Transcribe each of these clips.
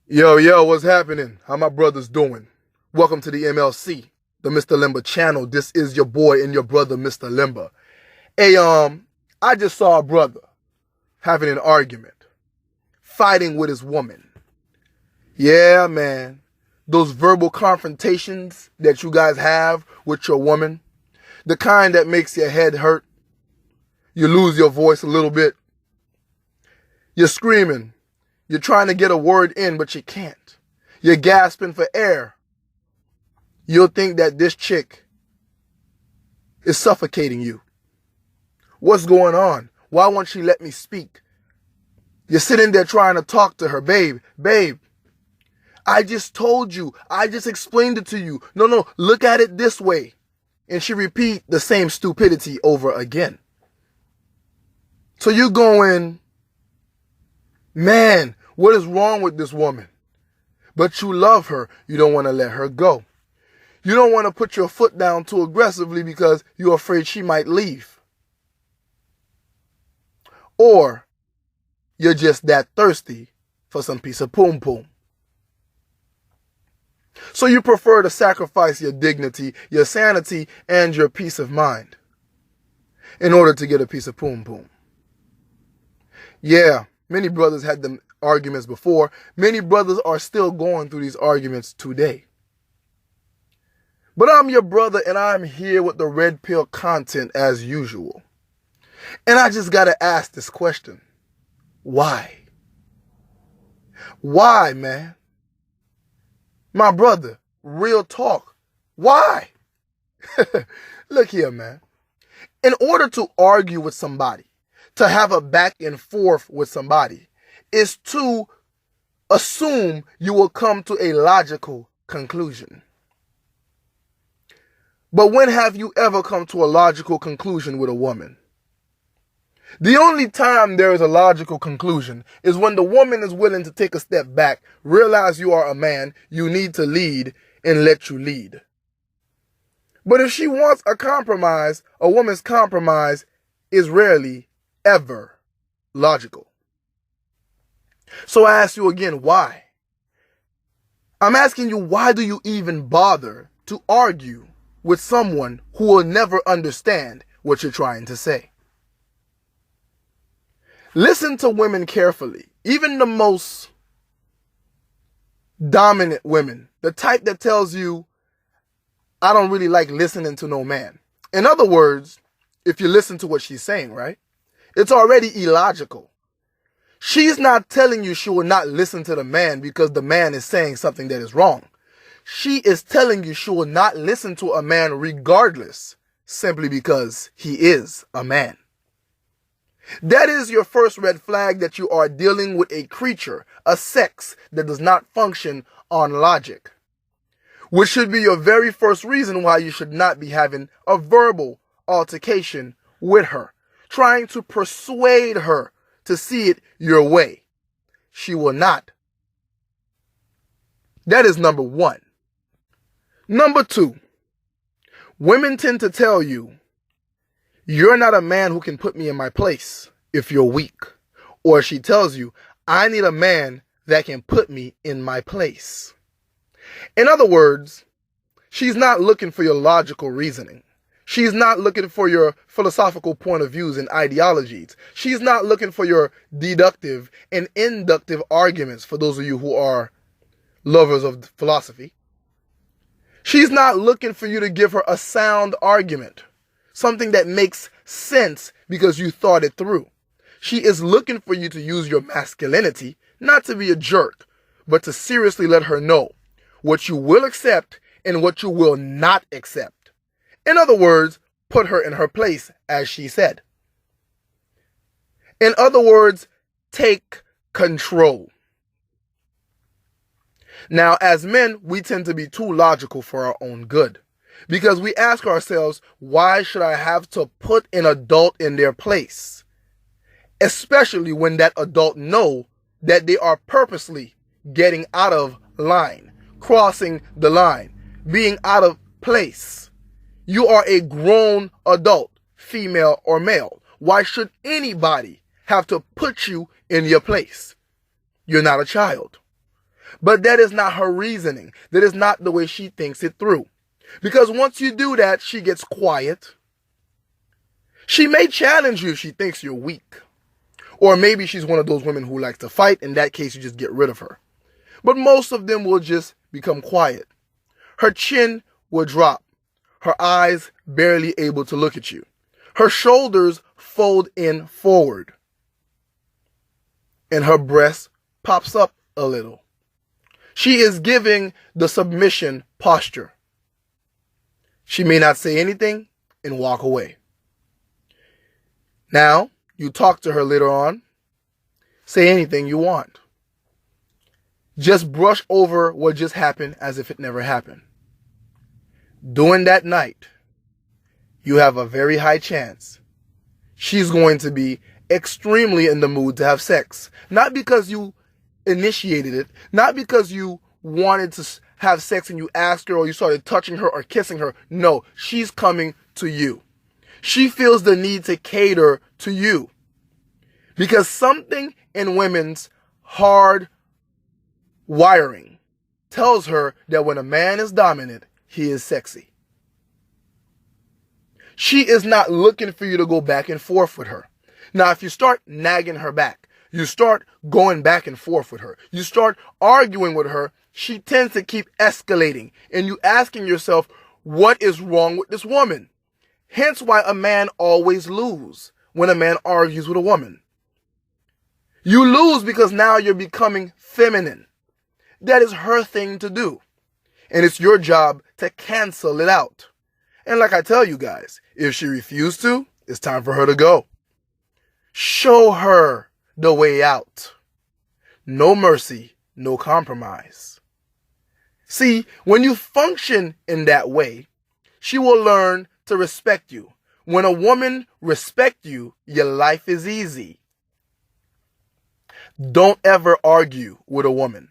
Yo, what's happening? How my brothers doing? Welcome to the MLC, the Mr. Limber channel. This is your boy and your brother, Mr. Limber. Hey, I just saw a brother having an argument, fighting with his woman. Yeah, man. Those verbal confrontations that you guys have with your woman, the kind that makes your head hurt. You lose your voice a little bit. You're screaming. You're trying to get a word in, but you can't. You're gasping for air. You'll think that this chick is suffocating you. What's going on? Why won't she let me speak? You're sitting there trying to talk to her. Babe, I just told you. I just explained it to you. No, look at it this way. And she repeat the same stupidity over again. So you going, man, what is wrong with this woman? But you love her. You don't want to let her go. You don't want to put your foot down too aggressively because you're afraid she might leave. Or you're just that thirsty for some piece of poom poom. So you prefer to sacrifice your dignity, your sanity, and your peace of mind in order to get a piece of poom poom. Yeah, many brothers had them arguments before. Many brothers are still going through these arguments today. But I'm your brother and I'm here with the red pill content as usual. And I just got to ask this question. Why? Why, man? My brother, real talk. Why? Look here, man. In order to argue with somebody, to have a back and forth with somebody, is to assume you will come to a logical conclusion. But when have you ever come to a logical conclusion with a woman? The only time there is a logical conclusion is when the woman is willing to take a step back, realize you are a man, you need to lead, and let you lead. But if she wants a compromise, a woman's compromise is rarely, ever logical. So I ask you again, why? I'm asking you, why do you even bother to argue with someone who will never understand what you're trying to say? Listen to women carefully, even the most dominant women, the type that tells you, I don't really like listening to no man. In other words, if you listen to what she's saying, right? It's already illogical. She's not telling you she will not listen to the man because the man is saying something that is wrong. She is telling you she will not listen to a man regardless, simply because he is a man. That is your first red flag that you are dealing with a creature, a sex that does not function on logic. Which should be your very first reason why you should not be having a verbal altercation with her, trying to persuade her to see it your way. She will not. That is number one. Number two, women tend to tell you, you're not a man who can put me in my place if you're weak. Or she tells you, I need a man that can put me in my place. In other words, she's not looking for your logical reasoning. She's not looking for your philosophical point of views and ideologies. She's not looking for your deductive and inductive arguments, for those of you who are lovers of philosophy. She's not looking for you to give her a sound argument, something that makes sense because you thought it through. She is looking for you to use your masculinity, not to be a jerk, but to seriously let her know what you will accept and what you will not accept. In other words, put her in her place, as she said. In other words, take control. Now, as men, we tend to be too logical for our own good. Because we ask ourselves, why should I have to put an adult in their place? Especially when that adult know that they are purposely getting out of line, crossing the line, being out of place. You are a grown adult, female or male. Why should anybody have to put you in your place? You're not a child. But that is not her reasoning. That is not the way she thinks it through. Because once you do that, she gets quiet. She may challenge you if she thinks you're weak. Or maybe she's one of those women who likes to fight. In that case, you just get rid of her. But most of them will just become quiet. Her chin will drop. Her eyes barely able to look at you. Her shoulders fold in forward. And her breast pops up a little. She is giving the submission posture. She may not say anything and walk away. Now, you talk to her later on. Say anything you want. Just brush over what just happened as if it never happened. During that night, you have a very high chance she's going to be extremely in the mood to have sex. Not because you initiated it, not because you wanted to have sex and you asked her or you started touching her or kissing her. No, she's coming to you. She feels the need to cater to you. Because something in women's hard wiring tells her that when a man is dominant, he is sexy. She is not looking for you to go back and forth with her. Now, if you start nagging her back, you start going back and forth with her, you start arguing with her, she tends to keep escalating. And you asking yourself, what is wrong with this woman? Hence why a man always loses when a man argues with a woman. You lose because now you're becoming feminine. That is her thing to do. And it's your job to cancel it out. And like I tell you guys, if she refuses to, it's time for her to go. Show her the way out. No mercy, no compromise. See, when you function in that way, she will learn to respect you. When a woman respects you, your life is easy. Don't ever argue with a woman.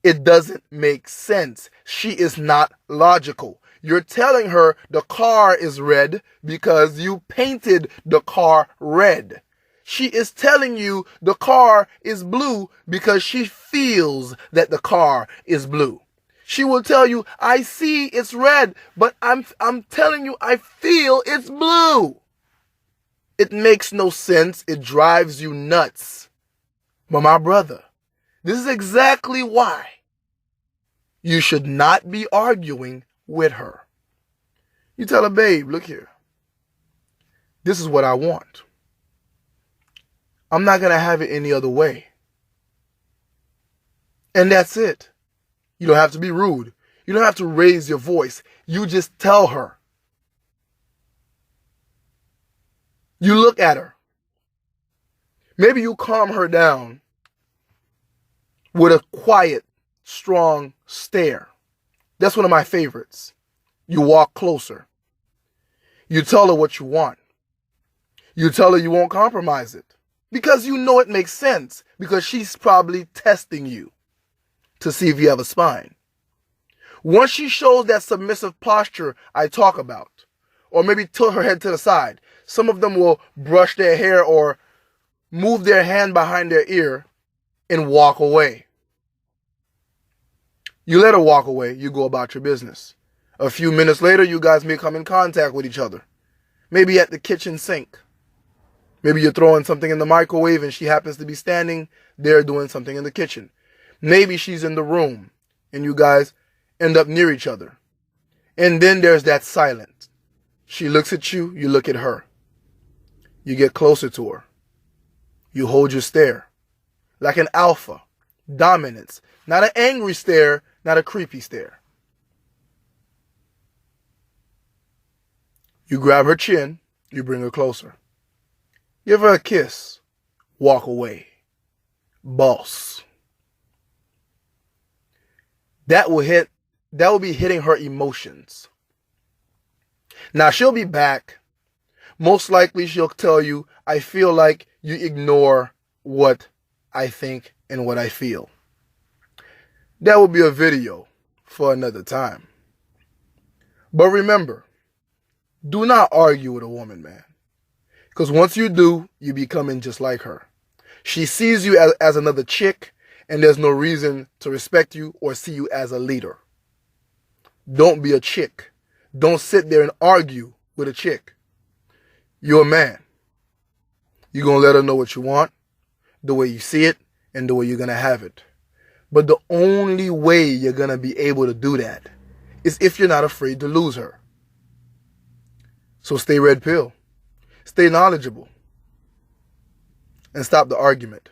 It doesn't make sense. She is not logical. You're telling her the car is red because you painted the car red. She is telling you the car is blue because she feels that the car is blue. She will tell you, I see it's red, but I'm telling you, I feel it's blue. It makes no sense. It drives you nuts. But my brother, this is exactly why you should not be arguing with her. You tell her, babe, look here. This is what I want. I'm not going to have it any other way. And that's it. You don't have to be rude. You don't have to raise your voice. You just tell her. You look at her. Maybe you calm her down with a quiet, strong stare. That's one of my favorites. You walk closer. You tell her what you want. You tell her you won't compromise it. Because you know it makes sense. Because she's probably testing you to see if you have a spine. Once she shows that submissive posture I talk about, or maybe tilt her head to the side, some of them will brush their hair or move their hand behind their ear and walk away. You let her walk away, you go about your business. A few minutes later, you guys may come in contact with each other. Maybe at the kitchen sink. Maybe you're throwing something in the microwave and she happens to be standing there doing something in the kitchen. Maybe she's in the room and you guys end up near each other. And then there's that silence. She looks at you, you look at her. You get closer to her. You hold your stare. Like an alpha. Dominance. Not an angry stare, not a creepy stare. You grab her chin, you bring her closer. Give her a kiss. Walk away. Boss. That will be hitting her emotions. Now she'll be back. Most likely she'll tell you, I feel like you ignore what I think and what I feel. That will be a video for another time. But remember, do not argue with a woman, man. Because once you do, you becoming just like her. She sees you as another chick, and there's no reason to respect you or see you as a leader. Don't be a chick. Don't sit there and argue with a chick. You're a man. You're going to let her know what you want, the way you see it, and the way you're going to have it. But the only way you're going to be able to do that is if you're not afraid to lose her. So stay red pill. Stay knowledgeable. And stop the argument.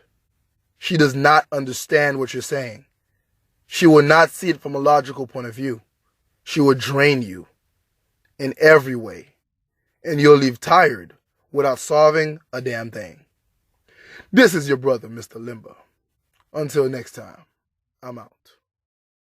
She does not understand what you're saying. She will not see it from a logical point of view. She will drain you in every way. And you'll leave tired without solving a damn thing. This is your brother, Mr. Limber. Until next time, I'm out.